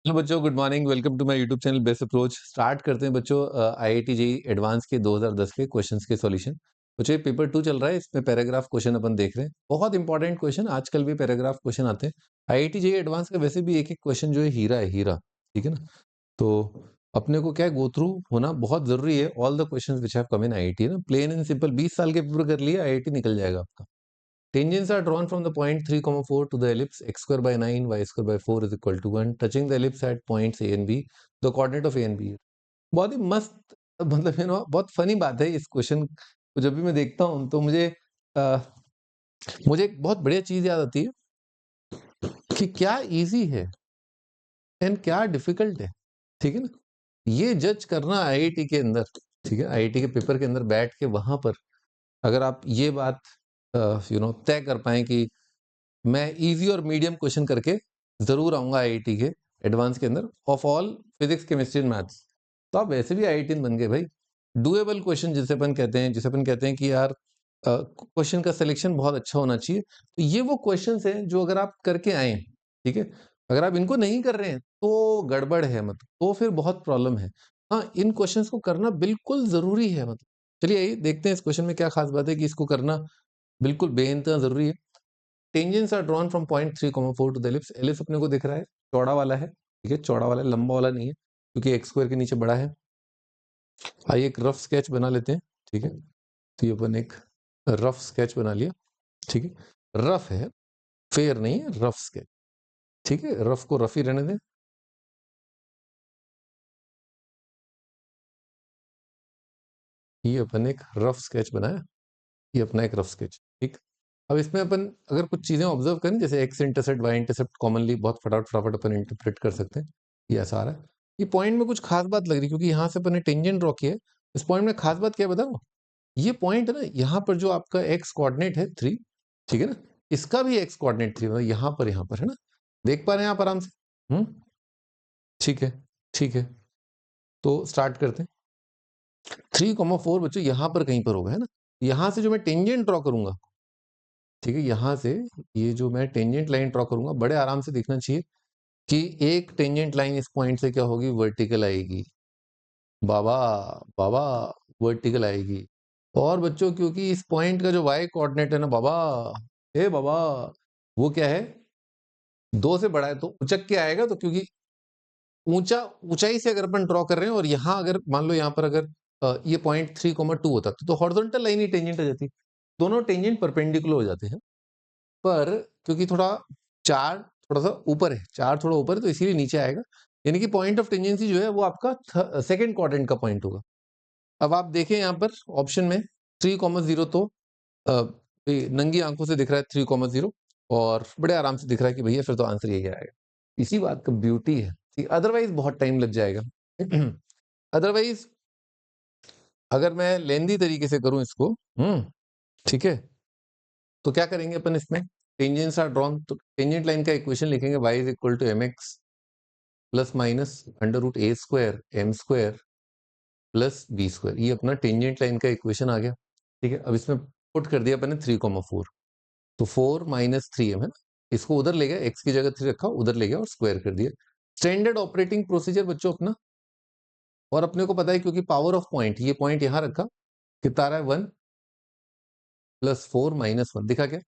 Hello बच्चों, good morning. Welcome to my YouTube channel best approach. Start करते हैं बच्चों आईआईटी जेईई एडवांस के 2010 के क्वेश्चंस के सॉल्यूशन। बच्चों ये पेपर 2 चल रहा है, इसमें पैराग्राफ क्वेश्चन अपन देख रहे हैं। बहुत इंपॉर्टेंट क्वेश्चन, आजकल भी पैराग्राफ क्वेश्चन आते हैं। आईआईटी जेईई एडवांस का वैसे भी एक एक क्वेश्चन जो है हीरा है, हीरा। ठीक है ना। तो अपने को क्या है, गो थ्रू होना बहुत जरूरी है। All the questions which have come in IIT ना, प्लेन एंड सिंपल। 20 साल के पेपर कर लिए, आईआईटी निकल जाएगा आपका। Tangents are drawn from the point 3, 4 to the ellipse x square by 9, y square by 4 is equal to 1, touching the ellipse at points A and B. The coordinate of A and B. बहुत ही मस्त, मतलब बहुत funny बात है। इस question को जब भी मैं देखता हूँ तो मुझे एक बहुत बढ़िया चीज याद आती है कि क्या इजी है एंड क्या डिफिकल्ट है। ठीक है ना। ये जज करना आईआईटी के अंदर, ठीक है, आईआईटी के पेपर के अंदर बैठ के वहां पर अगर आप ये बात तय कर पाए कि मैं इजी और मीडियम क्वेश्चन करके जरूर आऊंगा आईआईटी के एडवांस के अंदर of all physics chemistry and maths, तो आप वैसे भी आईआईटी बन गए भाई। डुएबल क्वेश्चन जिसे अपन कहते हैं, जिसे अपन कहते हैं कि यार क्वेश्चन का सिलेक्शन बहुत अच्छा होना चाहिए। तो ये वो क्वेश्चंस हैं जो अगर आप करके आए, ठीक है, अगर आप इनको नहीं कर रहे हैं तो गड़बड़ है, मतलब तो फिर बहुत प्रॉब्लम है। हाँ, इन क्वेश्चंस को करना बिल्कुल जरूरी है। मतलब चलिए आइए देखते हैं इस क्वेश्चन में क्या खास बात है कि इसको करना बिल्कुल बेइंतहा जरूरी है। Tangents are drawn from point 3, 4 to the ellipse. Ellipse अपने को दिख रहा है, चौड़ा वाला है। ठीक है, चौड़ा वाला है, लंबा वाला नहीं है, क्योंकि एक्स स्क्वायर के नीचे बड़ा है। आइए एक रफ स्केच बना लेते हैं। ठीक है, तो ये अपन एक रफ स्केच बना लिया। ठीक है, रफ है, फेयर नहीं है, रफ स्केच। ठीक है, रफ को रफ ही रहने दें। ये अपन एक रफ स्केच बनाया, ये अपना एक रफ स्केच। ठीक, अब इसमें अपन अगर कुछ चीजें ऑब्जर्व करें, जैसे x intercept, y intercept, commonly बहुत फटाफट अपन इंटरप्रेट कर सकते हैं। ये ऐसा आ रहा है। ये पॉइंट में कुछ खास बात लग रही है, क्योंकि यहाँ से अपन ने टेंजेंट ड्रॉ किया है। इस पॉइंट में खास बात क्या है बताओ। ये पॉइंट है ना, यहाँ पर जो आपका एक्स कोऑर्डिनेट है 3, ठीक है ना, इसका भी एक्स कोऑर्डिनेट 3, मतलब यहाँ पर है ना। देख पा रहे हैं आप आराम से। ठीक है, ठीक है, तो स्टार्ट करते हैं। 3, 4 बच्चों यहाँ पर कहीं पर होगा, है ना। यहाँ से जो मैं टेंजेंट ड्रॉ करूंगा, ठीक है, यहाँ से ये जो मैं टेंजेंट लाइन ड्रॉ करूंगा, बड़े आराम से दिखना चाहिए कि एक टेंजेंट लाइन इस पॉइंट से क्या होगी, वर्टिकल आएगी। बाबा, बाबा, वर्टिकल आएगी। और बच्चों क्योंकि इस पॉइंट का जो वाई कोऑर्डिनेट है ना बाबा, हे बाबा, वो क्या है, 2 से बड़ा है, तो उचक के आएगा। तो क्योंकि ऊंचाई से अगर अपन ड्रॉ कर रहे हैं, और यहाँ अगर मान लो यहाँ पर अगर ये पॉइंट 3,2 होता तो हॉरिजॉन्टल लाइन ही टेंजेंट आ जाती। दोनों टेंजेंट परपेंडिकुलर हो जाते हैं। पर क्योंकि थोड़ा चार थोड़ा सा ऊपर है, चार थोड़ा ऊपर है, तो इसीलिए नीचे आएगा। यानी कि पॉइंट ऑफ टेंजेंसी जो है वो आपका सेकंड क्वाड्रेंट का पॉइंट होगा। अब आप देखें यहाँ पर ऑप्शन में 3,0 तो ये नंगी आंखों से दिख रहा है 3,0, और बड़े आराम से दिख रहा है कि भैया फिर तो आंसर यही आएगा। इसी बात का ब्यूटी है, अदरवाइज बहुत टाइम लग जाएगा। अदरवाइज अगर मैं लेंदी तरीके से करूं इसको, ठीक है, तो क्या करेंगे अपन इसमें, टेंजेंट्स आर ड्रॉन, तो टेंजेंट लाइन का इक्वेशन लिखेंगे y is equal to mx plus minus under root a square m square plus b square. ये अपना टेंजेंट लाइन का इक्वेशन आ गया। ठीक है, अब इसमें पुट कर दिया अपन ने 3,4, तो 4 माइनस 3m है ना, इसको उधर ले गया, x की जगह 3 रखा, उधर ले गया और स्क्वायर कर दिया। स्टैंडर्ड ऑपरेटिंग प्रोसीजर बच्चों अपना। और अपने को पता है क्योंकि पावर ऑफ पॉइंट, ये पॉइंट यहां रखा, कितना आ रहा है 1 प्लस 4 माइनस 1, दिखा क्या,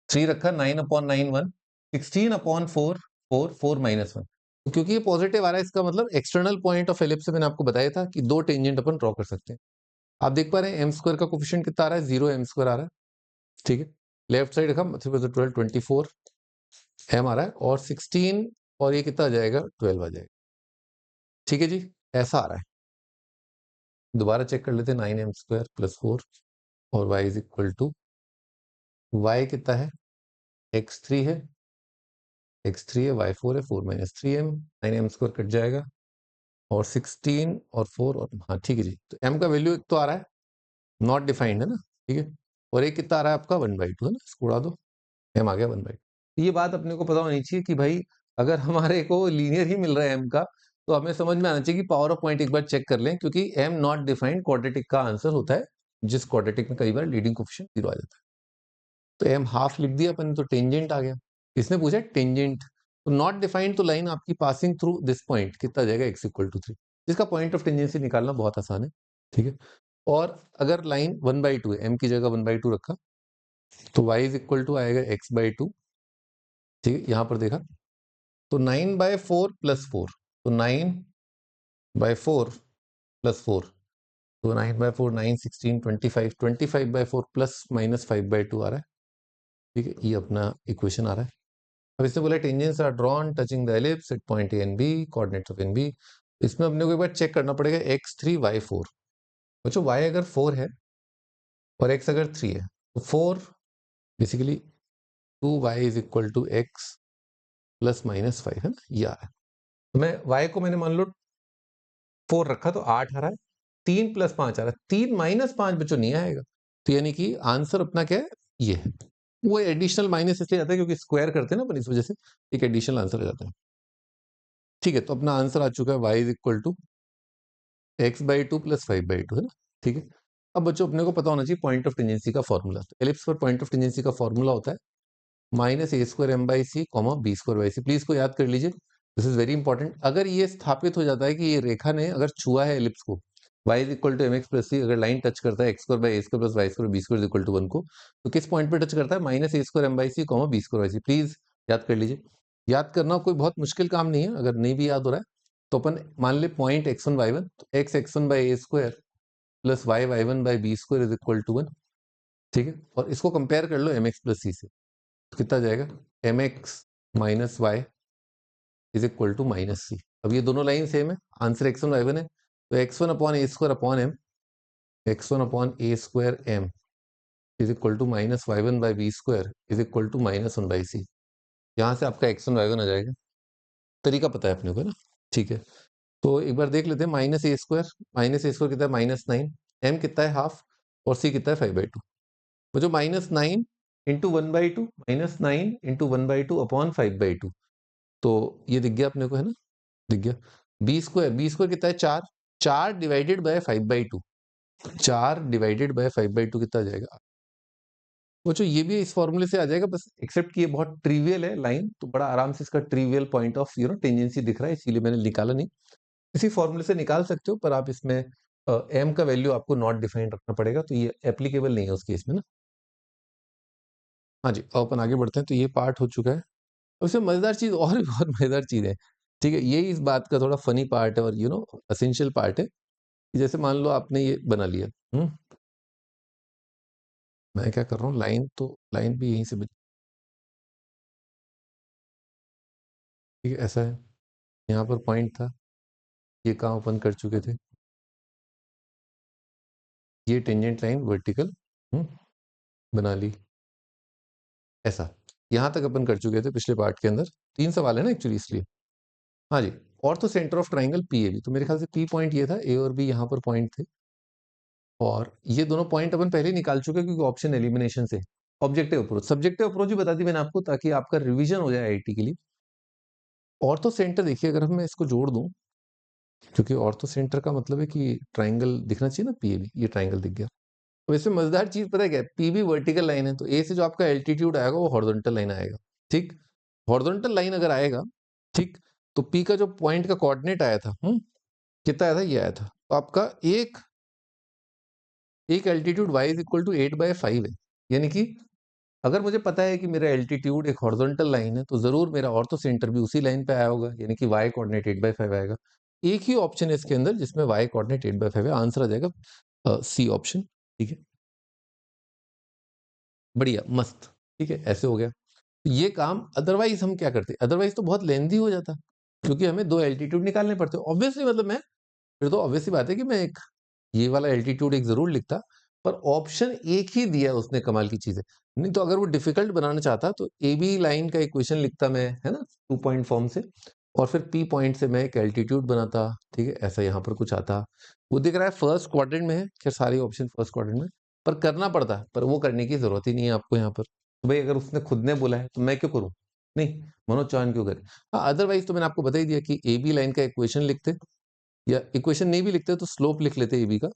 3 रखा, 9/9 1, 16/4 4 4 माइनस 1। तो क्योंकि ये पॉजिटिव आ रहा है, इसका मतलब एक्सटर्नल पॉइंट ऑफ एलिप्स से मैंने आपको बताया था कि 2 टेंजेंट अपन ड्रॉ कर सकते हैं। आप देख पा रहे हैं एम स्क्वायर का कोफिशिएंट कितना आ रहा है, 0 एम स्क्वायर आ रहा है। ठीक है, लेफ्ट साइड रखा, 3 12 24 एम आ रहा है, और 16 और ये कितना आ जाएगा, 12 आ जाएगा। ठीक है जी, ऐसा आ रहा है। दोबारा चेक कर लेते हैं, 9m स्क्वायर प्लस 4 और y is equal to, y कितना है, x3 है, x3 है, y4 है, 4 minus 3m, 9m square cut जाएगा, और 16 और 4 और हाँ ठीक है जी। तो m का वैल्यू एक तो आ रहा है, नॉट डिफाइंड है ना, ठीक है, और एक कितना आ रहा है आपका 1/2 है ना, इसको उड़ा दो, m आ गया 1/2। ये बात अपने को पता होनी चाहिए कि भाई अगर हमारे को लीनियर ही मिल रहा है m का, तो हमें समझ में आना चाहिए कि पावर ऑफ पॉइंट एक बार चेक कर लें, क्योंकि m नॉट डिफाइंड क्वाड्रेटिक का आंसर होता है, जिस क्वाड्रेटिक में कई बार लीडिंग कोफिशिएंट 0 आ जाता है। तो m हाफ लिख दिया अपन, तो टेंजेंट आ गया। इसने पूछा टेंजेंट, तो नॉट डिफाइंड तो लाइन आपकी पासिंग थ्रू दिस पॉइंट कितना जाएगा x इक्वल टू 3, जिसका पॉइंट ऑफ टेंजेंसी निकालना बहुत आसान है, ठीक है। और अगर लाइन 1/2 है, m की जगह 1/2 रखा, तो y इज इक्वल टू आएगा x/2, ठीक है। यहां पर देखा तो 9/4 प्लस 4, तो 9/4 प्लस 4, तो 9/4 9 16 25, 25/4 प्लस माइनस 5/2 आ रहा है, ठीक है। ये अपना इक्वेशन आ रहा है। अब इसने बोला tangents are drawn touching the ellipse at point A and B, coordinates of and B. इसमें अपने को एक बार चेक करना पड़ेगा x3 y4। बच्चों y अगर 4 है और x अगर 3 है, तो 4 basically 2y is equal to x plus minus 5 है ना, ये आ रहा है। तो मैं y को मैंने मान लो 4 रखा, तो 8 आ रहा है। 3 प्लस 5 आ रहा है, 3 माइनस 5 बच्चों नहीं आएगा। तो यानी कि आंसर अपना क्या है, ये है। वो एडिशनल माइनस इसलिए आता है क्योंकि स्क्वायर करते हैं ना अपन, इस वजह से एक एडिशनल आंसर आ जाता है, ठीक है। तो अपना आंसर आ चुका है y is equal to x/2 plus 5/2, है ना, ठीक है। अब बच्चों अपने को पता होना चाहिए पॉइंट ऑफ टेंजेंसी का फॉर्मूला। एलिप्स पर पॉइंट ऑफ टेंजेंसी का फॉर्मूला होता है -a² m/c, b²/c। प्लीज को याद कर लीजिए, दिस इज वेरी इंपॉर्टेंट। अगर ये स्थापित हो जाता है कि ये रेखा ने अगर छुआ है एलिप्स को, y is equal to mx plus c, अगर लाइन टच करता है x² plus y² b² equal to 1 को, तो किस पॉइंट पे टच करता है, -a² m/c, b²/c। प्लीज याद कर लीजिए। याद करना कोई बहुत मुश्किल काम नहीं है, अगर नहीं भी याद हो रहा है तो अपन मान ले पॉइंट x1 y1, तो x(x1/a² plus y(y1/b² is equal to 1), ठीक है। और इसको कंपेयर कर लो mx प्लस c से, तो कितना जाएगा, mx minus y is equal to minus c। अब ये दोनों लाइन सेम है, आंसर x1 y1 है, तो x1/a² x1/a² m is equal to minus y1/b² is equal to -1/c। यहाँ से आपका x1 y1 आ जाएगा। तरीका पता है अपने को ना, ठीक है। तो एक बार देख लेते हैं, -a² कितना है, -9, m कितना है, हाफ, और c कितना है, 5/2। वो जो -9 इंटू 1/2, -9 इंटू 1/2 अपॉन 5/2, तो ये दिख गया अपने को, है ना, दिख गया। b² कितना है, 4, 4 डिवाइडेड बाय 5/2, 4 डिवाइडेड बाय 5/2 कितना आ जाएगा। वो जो ये भी इस फॉर्मूले से आ जाएगा, बस एक्सेप्ट कि ये बहुत ट्रिवियल है लाइन, तो बड़ा आराम से इसका ट्रिवियल पॉइंट ऑफ टेंजेंसी दिख रहा है, इसीलिए मैंने निकाला नहीं। इसी फॉर्मूले से निकाल सकते हो, पर आप इसमें m का वैल्यू आपको नॉट डिफाइंड रखना पड़ेगा, तो ये एप्लीकेबल नहीं है उस केस में ना। हाँ जी, अब अपन आगे बढ़ते हैं। तो ये पार्ट हो चुका है। उसमें मजेदार चीज और भी बहुत मजेदार चीज है, ठीक है। ये इस बात का थोड़ा फनी पार्ट है और असेंशियल पार्ट है कि जैसे मान लो आपने ये बना लिया, मैं क्या कर रहा हूँ, लाइन तो लाइन भी यहीं से ठीक है, ऐसा है। यहाँ पर पॉइंट था, ये कहाँ ओपन कर चुके थे, ये टेंजेंट लाइन वर्टिकल बना ली, ऐसा यहाँ तक अपन कर चुके थे पिछले पार्ट के अंदर। 3 सवाल है ना एक्चुअली, इसलिए। हाँ जी, और तो centre of triangle P A B, तो मेरे ख्याल से पी पॉइंट ये था, ए और बी यहाँ पर पॉइंट थे, और ये दोनों पॉइंट अपन पहले ही निकाल चुके हैं क्योंकि ऑप्शन एलिमिनेशन से। ऑब्जेक्टिव अप्रोच, सब्जेक्टिव अप्रोच भी बता दी मैंने आपको, ताकि आपका रिवीजन हो जाए आईआईटी के लिए। ऑर्थो सेंटर देखिए, अगर मैं इसको जोड़ दूं, क्योंकि ऑर्थो सेंटर का मतलब है कि ट्राइंगल दिखना चाहिए ना, पीएबी, ये ट्राइंगल दिख गया। तो इसमें मजेदार चीज पता है क्या है, पीबी वर्टिकल लाइन है, तो ए से जो आपका एल्टीट्यूड आएगा वो हॉरिजॉन्टल लाइन आएगा, ठीक। हॉरिजॉन्टल लाइन अगर आएगा, ठीक, तो पी का जो पॉइंट का कोऑर्डिनेट आया था, कितना आया था, ये आया था। तो आपका एक एक altitude y is equal to 8/5 है, यानी कि अगर मुझे पता है कि मेरा एल्टीट्यूड एक हॉरिजॉन्टल लाइन है, तो जरूर मेरा ऑर्थो सेंटर भी उसी लाइन पे आया होगा, यानी कि y कोऑर्डिनेट 8/5 आएगा। एक ही ऑप्शन है इसके अंदर जिसमें y कोऑर्डिनेट 8/5 है, आंसर आ जाएगा सी ऑप्शन, ठीक है। बढ़िया, मस्त, ठीक है, ऐसे हो गया। ये काम अदरवाइज हम क्या करते, अदरवाइज तो बहुत लेंथी हो जाता, क्योंकि हमें 2 एल्टीट्यूड निकालने पड़ते। ऑब्वियसली मतलब मैं फिर तो ऑब्वियसली बात है कि मैं एक ये वाला एल्टीट्यूड एक जरूर लिखता, पर ऑप्शन एक ही दिया उसने, कमाल की चीज है। नहीं तो अगर वो डिफिकल्ट बनाना चाहता तो ए बी लाइन का इक्वेशन लिखता मैं, है ना, 2 पॉइंट फॉर्म से, और फिर पी पॉइंट से मैं एक एल्टीट्यूड बनाता, ठीक है, ऐसा यहाँ पर कुछ आता। वो दिख रहा है फर्स्ट क्वाड्रेंट में है, खैर सारे ऑप्शन फर्स्ट क्वाड्रेंट में, पर करना पड़ता, पर वो करने की जरूरत ही नहीं है आपको यहाँ पर। तो भाई अगर उसने खुद ने बोला है तो मैं क्यों करूँ, नहीं, मनोज चौहान क्यों करे। हाँ, अदरवाइज तो मैंने आपको बता ही दिया कि ए बी लाइन का इक्वेशन लिखते, या इक्वेशन नहीं भी लिखते तो स्लोप लिख लेते ए बी का,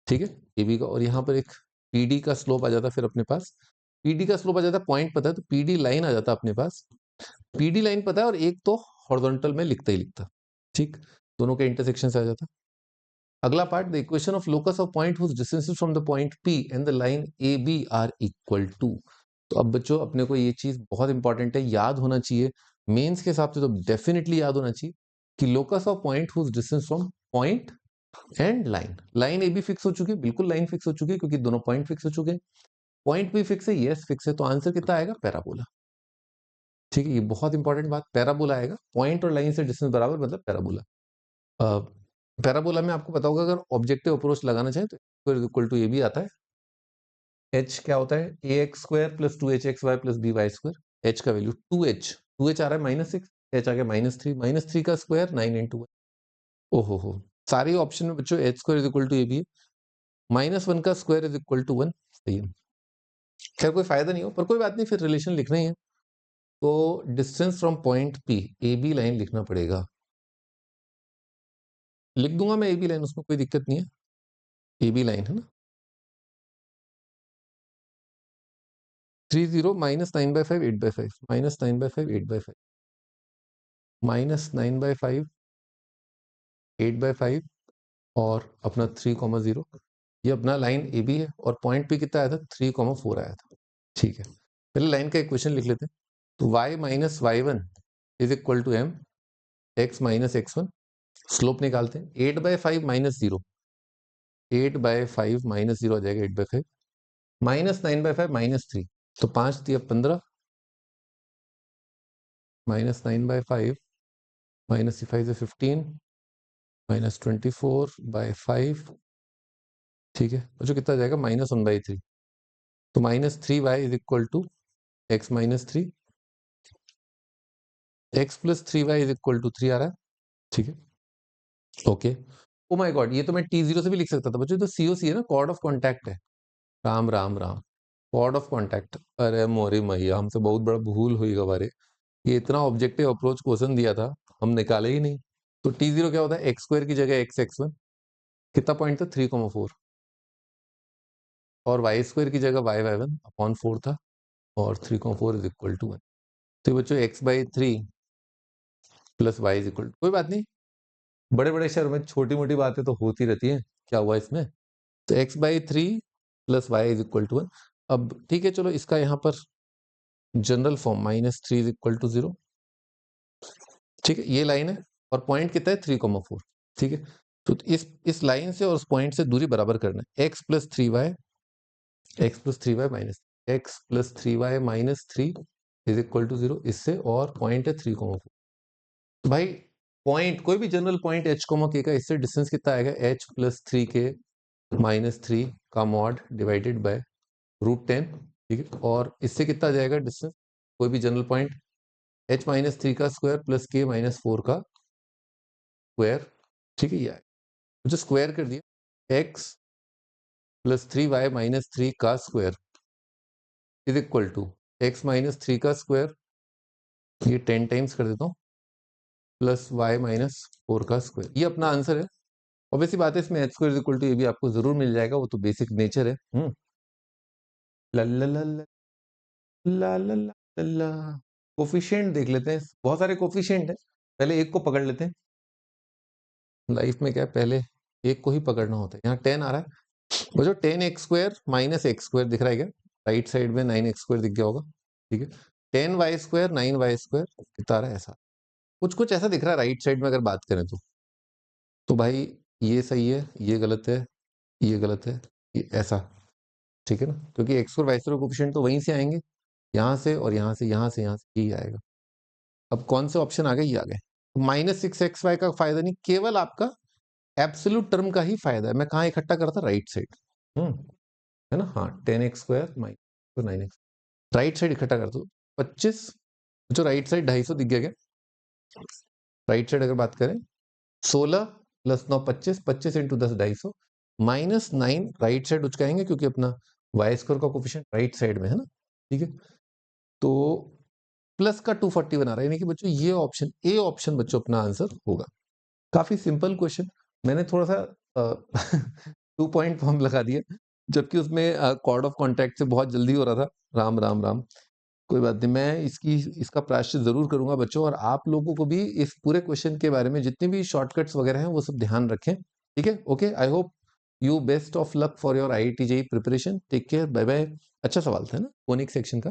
ठीक है, ए बी का, और यहाँ पर एक पीडी का स्लोप आ जाता फिर अपने पास। पीडी का स्लोप आ जाता, पॉइंट पता है तो पीडी लाइन आ जाता अपने पास, पीडी लाइन पता है और एक तो हॉरिजॉन्टल में लिखता ही लिखता, ठीक, दोनों के इंटरसेक्शन से आ जाता। अगला part, the equation of locus of point whose distances from the point P and the line AB are equal to. तो अब बच्चों अपने को ये चीज बहुत इंपॉर्टेंट है, याद होना चाहिए, मेंस के हिसाब से तो डेफिनेटली याद होना चाहिए कि locus of point whose distance from point and line, line AB fix हो चुकी है, बिल्कुल लाइन फिक्स हो चुकी है क्योंकि दोनों पॉइंट फिक्स हो चुके हैं, पॉइंट भी फिक्स है, यस फिक्स है, तो आंसर कितना आएगा, पैराबोला। ठीक है, ये बहुत इंपॉर्टेंट बात, पैराबोला आएगा, पॉइंट और लाइन से डिस्टेंस बराबर मतलब पैराबोला। पैराबोला में आपको पता होगा अगर ऑब्जेक्टिव अप्रोच लगाना चाहे तो इक्वल टू ए भी आता है, एच क्या होता है, A x square plus two H x y plus B y square, H का वैल्यू टू एच आ रहा है -6, एच आ गया -3 का स्क्वायर 9 इंटू, ओहो हो, सारे ऑप्शन में बच्चों h square is equal to a b है, -1 का स्क्वायर इज इक्वल टू 1, सही है। खैर कोई फायदा नहीं हो, पर कोई बात नहीं, फिर रिलेशन लिखना ही है, तो distance from point P A B line लिखना पड़ेगा, लिख दूंगा मैं ए बी लाइन, उसमें कोई दिक्कत नहीं है, ए बी लाइन है ना, 30 -9/5 8/5 -9/5 8/5 -9/5 8/5 और अपना 3,0, ये अपना लाइन ए बी है और पॉइंट पे कितना आया था 3,4 आया था। ठीक है, पहले लाइन का इक्वेशन लिख लेते हैं, तो y minus y one is equal to m x minus x1, slope निकालते हैं, 8/5 -0, 8/5 -0 आ जाएगा 8/5, -9/5 -3, तो 5 दिया 15, -9/5 -5 से 15 -24/5, ठीक है, जो कितना आ जाएगा -1/3, तो -3y is equal to x -3, x plus 3y is equal to 3 आ रहा है, ठीक है, ओके। ओ माय गॉड, ये तो मैं T0 से भी लिख सकता था बच्चों, तो COC है ना, कॉर्ड ऑफ कॉन्टैक्ट है, Ram Ram Ram, chord of contact, अरे मोरी मैया, हमसे बहुत बड़ा भूल हुई हमारे, ये इतना ऑब्जेक्टिव अप्रोच क्वेश्चन दिया था, हम निकाले ही नहीं। तो T0 क्या होता है, एक्स स्क्वायर की जगह एक्स x1, कितना पॉइंट था 3,4, और वाई स्क्वायर की जगह y1 अपॉन 4 था, और 3,4 इज इक्वल टू 1, तो बच्चों x/3 plus y is equal, कोई बात नहीं, बड़े बड़े शहरों में छोटी मोटी बातें तो होती रहती हैं, क्या हुआ इसमें, तो x/3 plus y is equal to 1। अब ठीक है, चलो इसका यहाँ पर general form -3 is equal to 0, ठीक है, ये लाइन है और पॉइंट कितना है 3,4, ठीक है, तो इस लाइन से और उस पॉइंट से दूरी बराबर करना है, x plus 3y minus -3 is equal to 0, इससे, और पॉइंट है 3,4, तो भाई पॉइंट कोई भी जनरल पॉइंट h, k का इससे डिस्टेंस कितना आएगा, h प्लस 3k -3 का मॉड डिवाइडेड बाय √10, ठीक है, और इससे कितना आ जाएगा डिस्टेंस, कोई भी जनरल पॉइंट h -3 का स्क्वायर प्लस k -4 का स्क्वायर, ठीक है, ये मुझे स्क्वायर कर दिया, x प्लस 3y -3 का square is equal to x -3 का स्क्वायर, ये 10 टाइम्स कर देता हूँ, प्लस y -4 का स्क्वायर, ये अपना आंसर है। ऑब्वियसली बात है, इसमें h square is equal to ये भी आपको जरूर मिल जाएगा, वो तो बेसिक नेचर है। कोफिशिएंट देख लेते हैं, बहुत सारे कोफिशिएंट है, पहले एक को पकड़ लेते हैं, लाइफ में क्या है, पहले एक को ही पकड़ना होता है, यहाँ 10 आ रहा है, वो जो 10x² माइनस एक्स स्क्वायर दिख रहा है क्या, राइट साइड में 9x² दिख गया होगा, ठीक है, 10y² 9y² कितना आ रहा है, ऐसा कुछ कुछ ऐसा दिख रहा है राइट साइड में, अगर बात करें तो भाई ये सही है, ये गलत है, ये गलत है, ये ऐसा, ठीक है ना, क्योंकि एक्स और वाई स्क्वायर कोफिशिएंट तो वहीं से आएंगे, यहाँ से और यहाँ से, यहाँ से यहाँ से, यही आएगा। अब कौन से ऑप्शन आ गए, ये आ गए, -6xy का फायदा नहीं, केवल आपका एब्सोल्यूट टर्म का ही फायदा है, मैं कहाँ इकट्ठा करता, राइट साइड, है ना, हाँ 10x² minus 9x, right side इकट्ठा कर दो, 25, जो राइट साइड 250 दिख गया क्या, राइट साइड अगर बात करें 16 प्लस 9 25, 25 इंटू 10 250, -9 राइट साइड उचकाएंगे क्योंकि अपना वाई स्क्वायर का कोफिशिएंट राइट साइड में है ना, ठीक है, तो प्लस का 240 बना रहा है, यानी कि बच्चों ये ऑप्शन, ए ऑप्शन बच्चों अपना आंसर होगा। काफी सिंपल क्वेश्चन, मैंने थोड़ा सा 2 पॉइंट फॉर्म लगा दिया, जबकि उसमें कॉर्ड ऑफ कॉन्टैक्ट से बहुत जल्दी हो रहा था, राम राम राम। कोई बात नहीं, मैं इसका प्रायश्चित ज़रूर करूँगा बच्चों, और आप लोगों को भी इस पूरे क्वेश्चन के बारे में जितने भी शॉर्टकट्स वगैरह हैं वो सब ध्यान रखें, ठीक है? Okay, I hope you best of luck for your IIT JEE preparation. Take care, bye bye. अच्छा सवाल था ना फोनिक सेक्शन का।